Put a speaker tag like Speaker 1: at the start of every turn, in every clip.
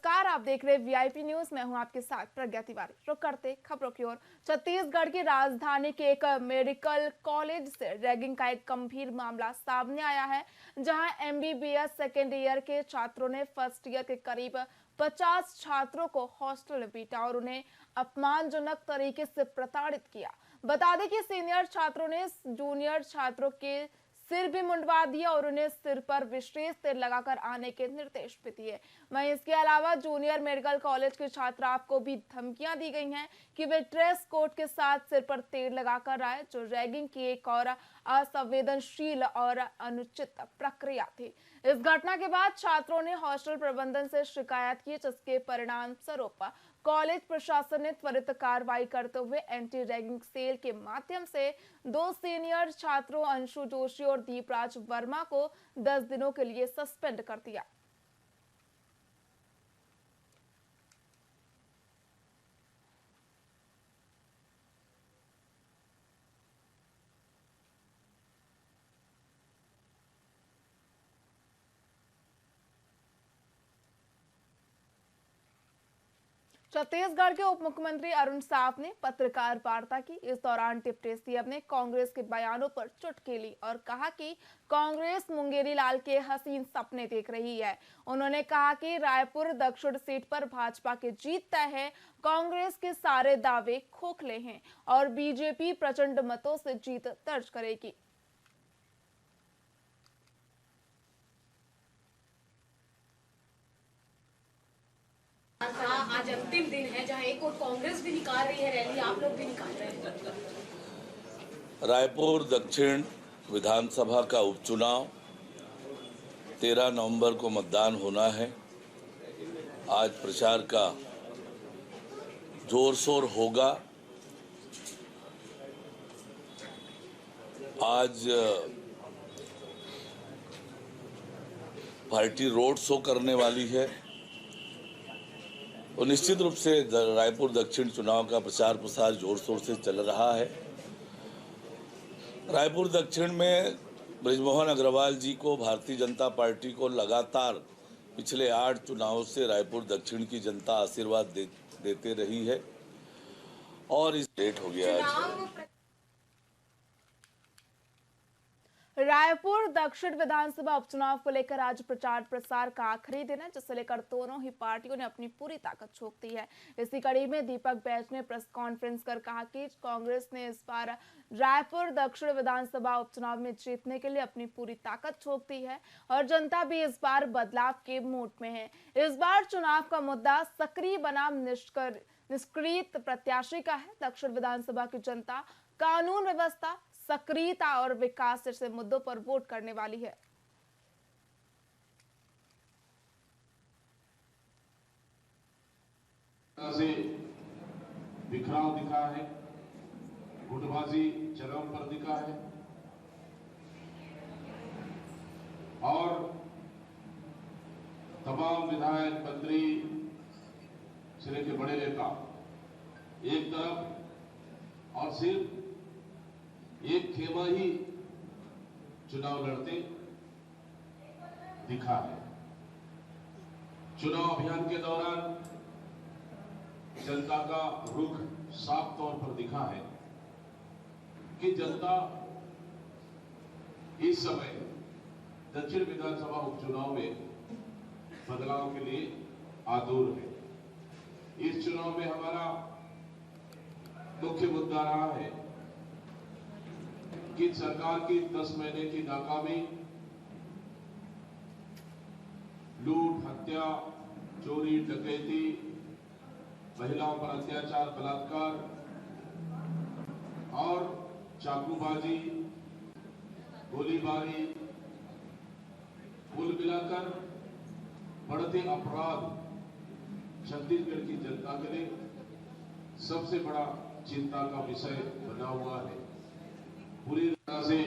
Speaker 1: नमस्कार, आप देख रहे वीआईपी न्यूज। मैं हूं आपके साथ प्रज्ञा तिवारी। रुक करते खबरों की ओर। छत्तीसगढ़ की राजधानी के एक मेडिकल कॉलेज से रैगिंग का एक गंभीर मामला सामने आया है, जहां एमबीबीएस सेकेंड ईयर के छात्रों ने फर्स्ट ईयर के करीब 50 छात्रों को हॉस्टल में पीटा और उन्हें अपमानजनक तरीके से प्रताड़ित किया। बता दें कि सीनियर छात्रों ने जूनियर छात्रों के सिर भी मुंडवा दिया और उन्हें सिर पर विशेष तेल लगाकर आने के निर्देश भी दिए। वहीं इसके अलावा जूनियर मेडिकल कॉलेज के छात्राओं को भी धमकियां दी गई हैं कि वे ड्रेस कोड के साथ सिर पर तेल लगाकर आए, जो रैगिंग की एक और असंवेदनशील और अनुचित प्रक्रिया थी। इस घटना के बाद छात्रों ने हॉस्टल प्रबंधन से शिकायत की, जिसके परिणाम स्वरूप कॉलेज प्रशासन ने त्वरित कार्रवाई करते हुए एंटी रैगिंग सेल के माध्यम से 2 सीनियर छात्रों अंशु जोशी और दीपराज वर्मा को 10 दिनों के लिए सस्पेंड कर दिया। छत्तीसगढ़ के उप मुख्यमंत्री अरुण साव ने पत्रकार वार्ता की। इस दौरान डिप्टी सीएम ने कांग्रेस के बयानों पर चुटकी ली और कहा कि कांग्रेस मुंगेरी लाल के हसीन सपने देख रही है। उन्होंने कहा कि रायपुर दक्षिण सीट पर भाजपा की जीत तय है, कांग्रेस के सारे दावे खोखले हैं और बीजेपी प्रचंड मतों से जीत दर्ज करेगी।
Speaker 2: आज अंतिम दिन है, जहां एक और कांग्रेस भी निकाल रही है रैली, आप लोग भी निकाल रहे हैं।
Speaker 3: रायपुर दक्षिण विधानसभा का उपचुनाव 13 नवंबर को मतदान होना है। आज प्रचार का जोर शोर होगा। आज पार्टी रोड शो करने वाली है और निश्चित रूप से रायपुर दक्षिण चुनाव का प्रचार प्रसार जोर शोर से चल रहा है। रायपुर दक्षिण में बृजमोहन अग्रवाल जी को, भारतीय जनता पार्टी को लगातार पिछले 8 चुनावों से रायपुर दक्षिण की जनता आशीर्वाद देते रही है और इस लेट हो गया आज।
Speaker 1: रायपुर दक्षिण विधानसभा उपचुनाव को लेकर आज प्रचार प्रसार का आखिरी दिन है, जिसे लेकर दोनों ही पार्टियों ने अपनी पूरी ताकत झोंक दी है। इसी कड़ी में दीपक बैज ने प्रेस कॉन्फ्रेंस कर कहा कि कांग्रेस ने इस बार रायपुर दक्षिण विधानसभा उपचुनाव में जीतने के लिए अपनी पूरी ताकत झोंक दी है और जनता भी इस बार बदलाव के मूड में है। इस बार चुनाव का मुद्दा सक्रिय बनाम निष्क्रिय प्रत्याशी का है। दक्षिण विधानसभा की जनता कानून व्यवस्था, सक्रियता और विकास जैसे मुद्दों पर वोट करने वाली है।
Speaker 4: से बिखराव दिखा है, गुटबाजी चरम पर दिखा है और तमाम विधायक, मंत्री से लेकर बड़े नेता एक तरफ और सिर्फ एक खेमा ही चुनाव लड़ते दिखा है। चुनाव अभियान के दौरान जनता का रुख साफ तौर पर दिखा है कि जनता इस समय दक्षिण विधानसभा उपचुनाव में बदलाव के लिए आतुर है। इस चुनाव में हमारा मुख्य मुद्दा रहा है कि सरकार की 10 महीने की नाकामी, लूट, हत्या, चोरी, डकैती, महिलाओं पर अत्याचार, बलात्कार और चाकूबाजी, गोलीबारी, कुल मिलाकर बढ़ते अपराध छत्तीसगढ़ की जनता के लिए सबसे बड़ा चिंता का विषय बना हुआ है। पूरी तरह से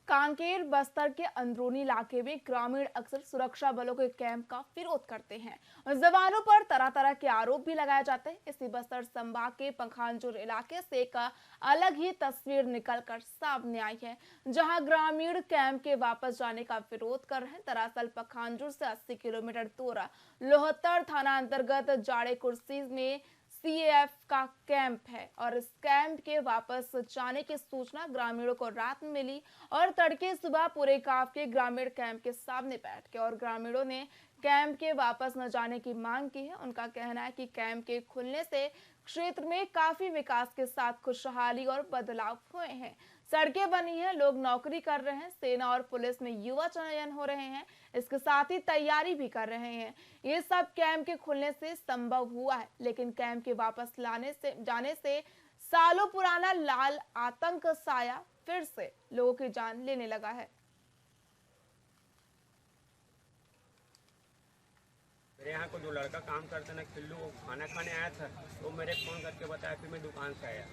Speaker 1: कांकेर बस्तर के अंदरूनी इलाके में ग्रामीण अक्सर सुरक्षा बलों के कैंप का विरोध करते हैं। जवानों पर तरह तरह के आरोप भी लगाए जाते हैं। इसी बस्तर संभाग के पखांजूर इलाके से एक अलग ही तस्वीर निकलकर सामने आई है, जहां ग्रामीण कैंप के वापस जाने का विरोध कर रहे हैं। दरअसल पखांजूर से 80 किलोमीटर दूर लोहत्तर थाना अंतर्गत जाड़े कुर्सी में सीएएफ का कैंप है और इस कैंप के वापस जाने की सूचना ग्रामीणों को रात में मिली और तड़के सुबह पूरे गांव के ग्रामीण कैंप के सामने बैठ के और ग्रामीणों ने कैंप के वापस न जाने की मांग की है। उनका कहना है कि कैंप के खुलने से क्षेत्र में काफी विकास के साथ खुशहाली और बदलाव हुए हैं। सड़कें बनी हैं, लोग नौकरी कर रहे हैं, सेना और पुलिस में युवा चयन हो रहे हैं, इसके साथ ही तैयारी भी कर रहे हैं। ये सब कैंप के खुलने से संभव हुआ है, लेकिन कैंप के वापस जाने से सालों पुराना लाल आतंक साया फिर से लोगों की जान लेने लगा है।
Speaker 5: मेरे यहाँ को जो लड़का काम करता ना खिल्लू, वो खाना खाने आया था, तो मेरे फ़ोन करके बताया, फिर मैं दुकान से आया,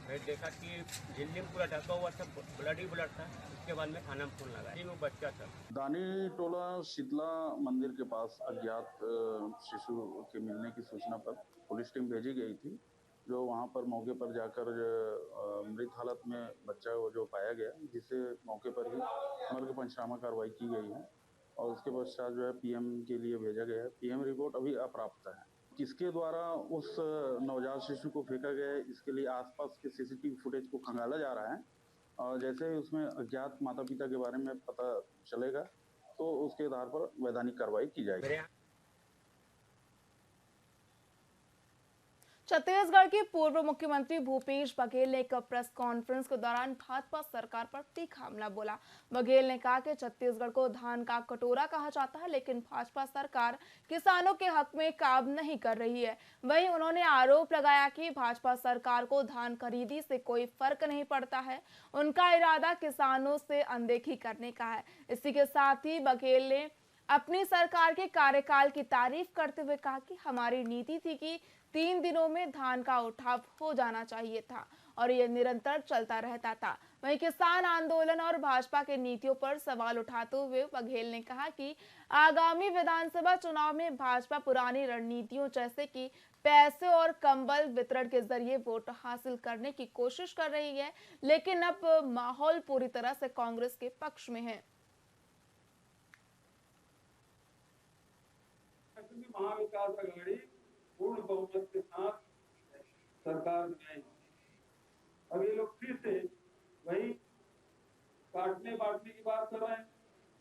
Speaker 5: फिर देखा कि झिल्ली में पूरा ढका हुआ था, ब्लड ही ब्लड था। उसके बाद में खाना में फ़ोन लगाया, वो बच्चा था।
Speaker 6: दानी टोला शीतला मंदिर के पास अज्ञात शिशु के मिलने की सूचना पर पुलिस टीम भेजी गई थी, जो वहां पर मौके पर जाकर मृत हालत में बच्चा जो पाया गया, जिसे मौके पर ही मर्ग पंचनामा कार्रवाई की गई है और उसके पश्चात जो है पीएम के लिए भेजा गया है। पीएम रिपोर्ट अभी अप्राप्त है। किसके द्वारा उस नवजात शिशु को फेंका गया है, इसके लिए आसपास के सीसीटीवी फुटेज को खंगाला जा रहा है और जैसे ही उसमें अज्ञात माता पिता के बारे में पता चलेगा तो उसके आधार पर वैधानिक कार्रवाई की जाएगी।
Speaker 1: छत्तीसगढ़ के पूर्व मुख्यमंत्री भूपेश बघेल ने एक प्रेस कॉन्फ्रेंस के दौरान भाजपा सरकार पर तीखा हमला बोला। बघेल ने कहा कि छत्तीसगढ़ को धान का कटोरा कहा जाता है, लेकिन भाजपा सरकार किसानों के हक में काम नहीं कर रही है। वहीं उन्होंने आरोप लगाया कि भाजपा सरकार को धान खरीदी से कोई फर्क नहीं पड़ता है, उनका इरादा किसानों से अनदेखी करने का है। इसी के साथ ही बघेल ने अपनी सरकार के कार्यकाल की तारीफ करते हुए कहा कि हमारी नीति थी कि 3 दिनों में धान का उठाव हो जाना चाहिए था और ये निरंतर चलता रहता था। वहीं किसान आंदोलन और भाजपा के नीतियों पर सवाल उठाते हुए बघेल ने कहा कि आगामी विधानसभा चुनाव में भाजपा पुरानी रणनीतियों जैसे कि पैसे और कंबल वितरण के जरिए वोट हासिल करने की कोशिश कर रही है, लेकिन अब माहौल पूरी तरह से कांग्रेस के पक्ष में है।
Speaker 7: महाविकास आघाड़ी पूर्ण बहुमत के साथ सरकार बनाई। अब ये लोग फिर से वही काटने बांटने की बात कर रहे हैं।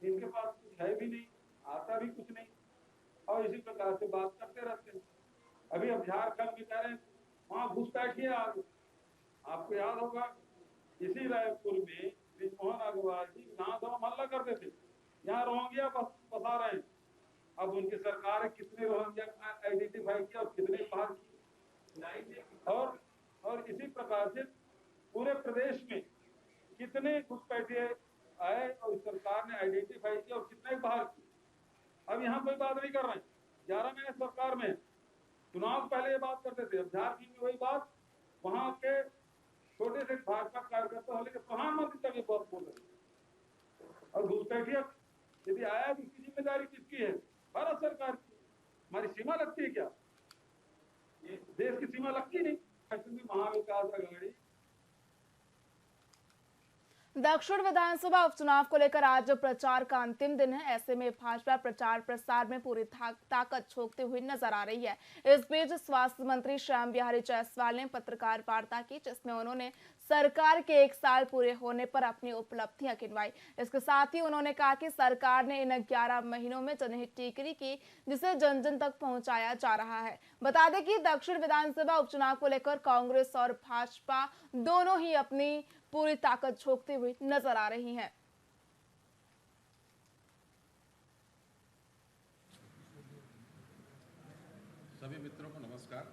Speaker 7: इनके पास कुछ है भी नहीं, आता भी कुछ नहीं और इसी प्रकार से बात करते रहते हैं। अभी अब झारखंड में कह रहे हैं वहां घुसपैठ है। आपको याद होगा इसी रायपुर में ब्रिजमोहन अग्रवाल जी विधानसभा हल्ला करते थे, यहाँ रोहिंग्या बसा रहे हैं। अब उनकी सरकार है, कितने रोहिंग्या आइडेंटिफाई किया और कितने बाहर किए, और इसी प्रकार से पूरे प्रदेश में कितने घुसपैठिए आए और सरकार ने आइडेंटिफाई किया और कितने बाहर किए। अब यहाँ कोई बात नहीं कर रहे हैं, 11 महीने सरकार में। चुनाव पहले ये बात करते थे, अब झारखंड में वही बात, वहां के छोटे से भाजपा कार्यकर्ता लेकर प्रधानमंत्री तक ये बात बोल रहे। और घुसपैठिया यदि आया तो इसकी जिम्मेदारी किसकी है? भारत सरकार की। हमारी सीमा लगती है क्या? ये देश की सीमा लगती नहीं। महाविकास आघाड़ी
Speaker 1: दक्षिण विधानसभा उपचुनाव को लेकर आज प्रचार का अंतिम दिन है। ऐसे में भाजपा प्रचार प्रसार में पूरी ताकत झोंकते हुए नजर आ रही है। इस बीच स्वास्थ्य मंत्री श्याम बिहारी जायसवाल ने पत्रकार वार्ता की, जिसमें उन्होंने सरकार के 1 साल पूरे होने पर अपनी उपलब्धियां गिनवाई। इसके साथ ही उन्होंने कहा कि सरकार ने इन 11 महीनों में जनहित टिकरी की, जिसे जन जन तक पहुंचाया जा रहा है। बता दें कि दक्षिण विधानसभा उपचुनाव को लेकर कांग्रेस और भाजपा दोनों ही अपनी पूरी ताकत झोंकते हुए नजर आ रही हैं।
Speaker 8: सभी मित्रों को नमस्कार।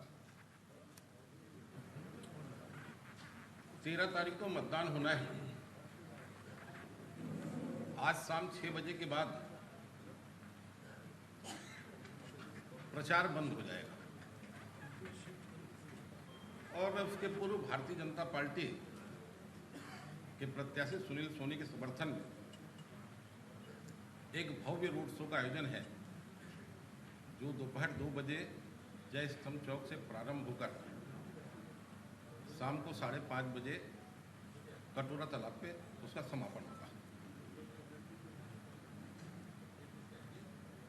Speaker 8: 13 तारीख को मतदान होना है। आज शाम 6 बजे के बाद प्रचार बंद हो जाएगा और उसके पूर्व भारतीय जनता पार्टी के प्रत्याशी सुनील सोनी के समर्थन में एक भव्य रोड शो का आयोजन है जो दोपहर 2 बजे जय स्तंभ चौक से प्रारंभ होकर शाम को 5:30 बजे कटोरा तालाब पे उसका समापन होगा।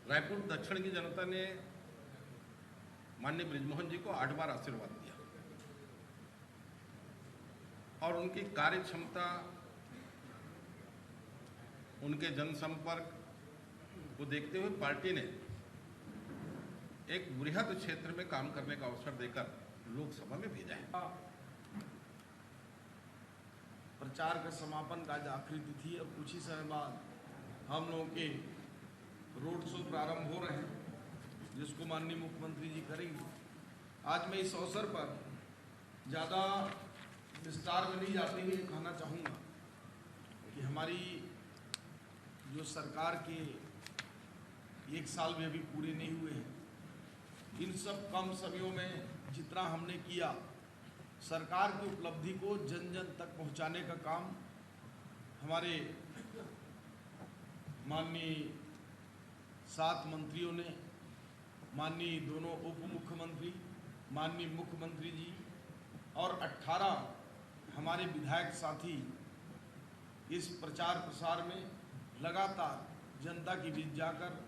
Speaker 8: रायपुर दक्षिण की जनता ने माननीय बृजमोहन जी को 8 बार आशीर्वाद दिया और उनकी कार्य क्षमता, उनके जनसंपर्क को देखते हुए पार्टी ने एक बृहद क्षेत्र में काम करने का अवसर देकर लोकसभा में भेजा है।
Speaker 9: प्रचार का समापन का आज आखिरी तिथि है और कुछ ही समय बाद हम लोगों के रोड शो प्रारंभ हो रहे हैं जिसको माननीय मुख्यमंत्री जी करेंगे। आज मैं इस अवसर पर ज़्यादा विस्तार में नहीं जाते हुए कहना चाहूँगा कि हमारी जो सरकार के 1 साल भी अभी पूरे नहीं हुए हैं, इन सब कम समयों में जितना हमने किया, सरकार की उपलब्धि को जन जन तक पहुंचाने का काम हमारे माननीय 7 मंत्रियों ने, माननीय दोनों उप मुख्यमंत्री, माननीय मुख्यमंत्री जी और 18 हमारे विधायक साथी इस प्रचार प्रसार में लगातार जनता के बीच जाकर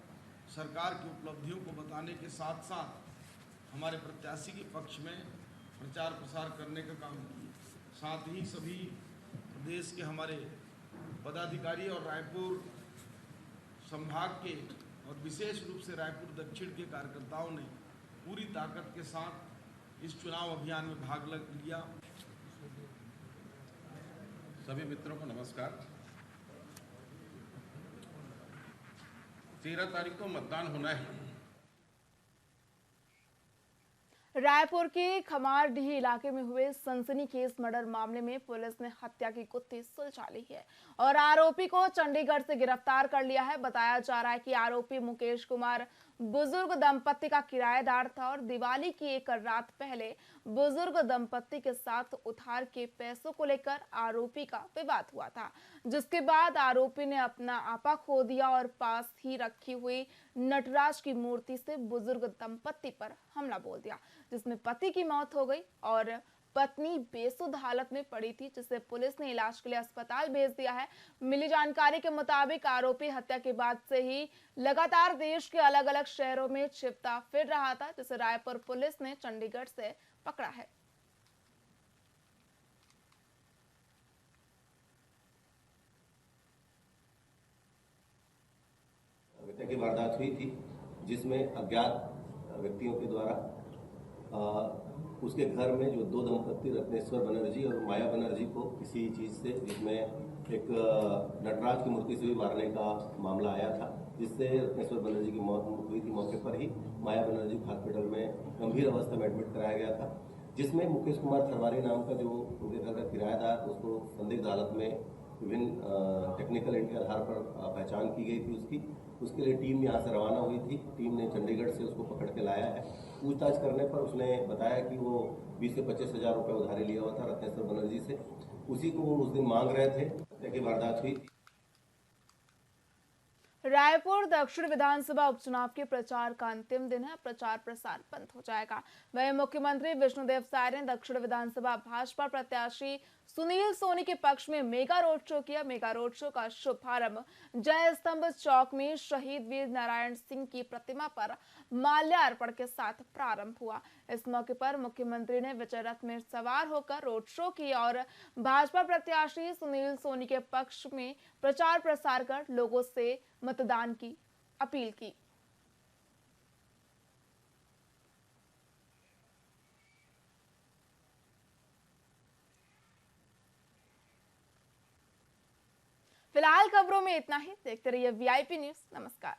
Speaker 9: सरकार की उपलब्धियों को बताने के साथ साथ हमारे प्रत्याशी के पक्ष में प्रचार प्रसार करने का काम किए। साथ ही सभी प्रदेश के हमारे पदाधिकारी और रायपुर संभाग के और विशेष रूप से रायपुर दक्षिण के कार्यकर्ताओं ने पूरी ताकत के साथ इस चुनाव अभियान में भाग लिया।
Speaker 8: सभी मित्रों को नमस्कार। 13 तारीख को मतदान होना है।
Speaker 1: रायपुर के खमारडीह इलाके में हुए सनसनीखेज मर्डर मामले में पुलिस ने हत्या की गुत्थी सुलझा ली है और आरोपी को चंडीगढ़ से गिरफ्तार कर लिया है। बताया जा रहा है कि आरोपी मुकेश कुमार बुजुर्ग दंपत्ति का किराएदार था और दिवाली की एक रात पहले बुजुर्ग दंपत्ति के साथ उधार के पैसों को लेकर आरोपी का विवाद हुआ था, जिसके बाद आरोपी ने अपना आपा खो दिया और पास ही रखी हुई नटराज की मूर्ति से बुजुर्ग दंपत्ति पर हमला बोल दिया, जिसमें पति की मौत हो गई और पत्नी बेसुध हालत में पड़ी थी, जिसे पुलिस ने इलाज के लिए अस्पताल भेज दिया है। मिली जानकारी के मुताबिक आरोपी हत्या के बाद से ही लगातार देश के अलग अलग शहरों में छिपता फिर रहा था, जिसे रायपुर पुलिस ने चंडीगढ़ से पकड़ा है।
Speaker 10: हत्या की वारदात हुई थी जिसमें अज्ञात व्यक्तियों के द्वारा उसके घर में जो 2 दंपत्ति रत्नेश्वर बनर्जी और माया बनर्जी को किसी चीज़ से, जिसमें एक नटराज की मूर्ति से भी मारने का मामला आया था, जिससे रत्नेश्वर बनर्जी की मौत हुई थी। मौके पर ही माया बनर्जी को हॉस्पिटल में गंभीर अवस्था में एडमिट कराया गया था, जिसमें मुकेश कुमार थरवारी नाम का जो उनके घर का किराएदार, उसको संदिग्ध हालत में विभिन्न टेक्निकल एंड के आधार पर पहचान की गई थी। उसके लिए टीम यहाँ से रवाना हुई थी। टीम ने चंडीगढ़ से उसको पकड़ के लाया है। पूछताछ करने पर उसने बताया कि वो 20 से 25 हज़ार रुपये उधारी लिया हुआ था रत्नेश्वर बनर्जी से। उसी को वो उस दिन मांग रहे थे। हत्या की वारदात हुई।
Speaker 1: रायपुर दक्षिण विधानसभा उपचुनाव के प्रचार का अंतिम दिन है। प्रचार प्रसार बंद हो जाएगा। वहीं मुख्यमंत्री विष्णुदेव साय ने दक्षिण विधानसभा भाजपा प्रत्याशी सुनील सोनी के पक्ष में मेगा रोड शो किया। मेगा रोड शो का शुभारंभ जय स्तंभ चौक में शहीद वीर नारायण सिंह की प्रतिमा पर माल्यार्पण के साथ प्रारंभ हुआ। इस मौके पर मुख्यमंत्री ने विजय रथ में सवार होकर रोड शो किया और भाजपा प्रत्याशी सुनील सोनी के पक्ष में प्रचार प्रसार कर लोगों से मतदान की अपील की। फिलहाल खबरों में इतना ही। देखते रहिए VIP न्यूज़। नमस्कार।